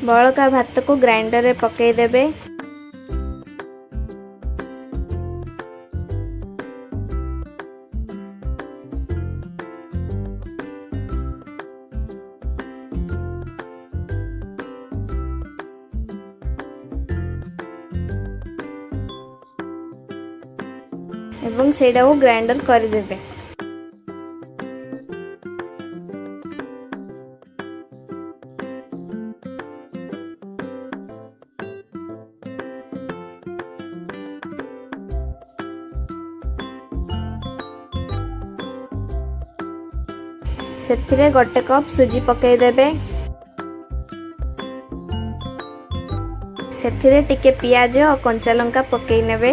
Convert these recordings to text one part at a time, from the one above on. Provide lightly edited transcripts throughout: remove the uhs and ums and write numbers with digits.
बड़का भात को ग्राइंडर रे पकई देबे। एवं सेटा को ग्राइंडर कर देबे। सेथिरे गोटे कप सुजी पकई देबे। सेथिरे टिके पियाज और कंचा लंका पकई नेबे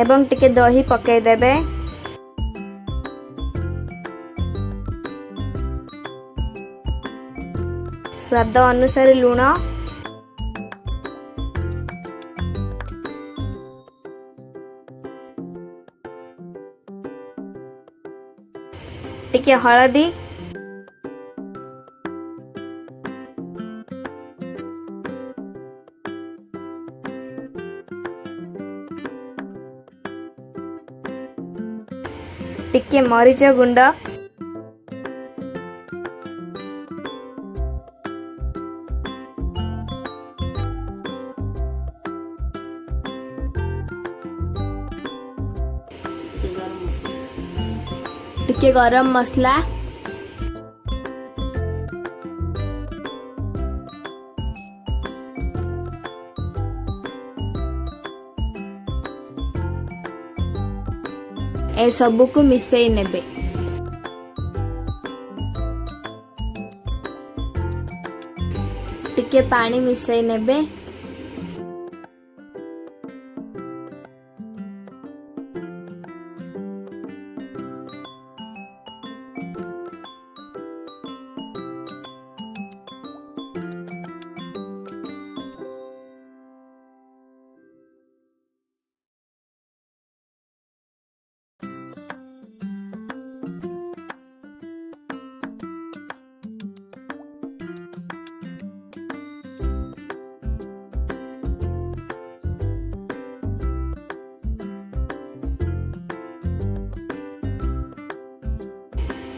एवं टिके दही पकई देबे। स्वाद अनुसार लूण, टिके हळदी, टिके मरीच गुंड, टिके गरम मसला, ए सबू को मिसई नेबे। टिके पानी मिसई नेबे।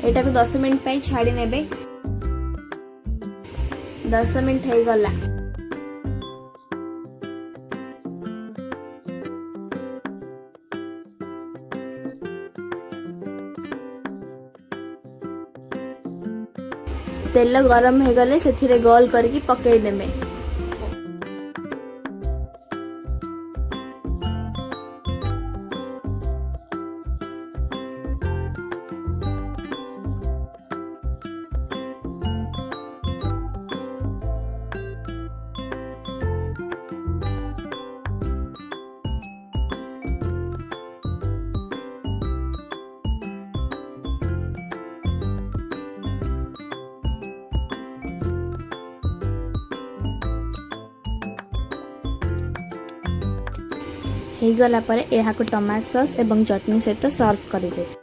एटा को 10 मिनट पे छाड़ी नेबे। 10 मिनट हो गला। तेल गरम हो गले सेथिरे गोल करके पकई देबे। हो गला पर यह टमाटो सॉस एवं चटनी सहित सर्व करेंगे।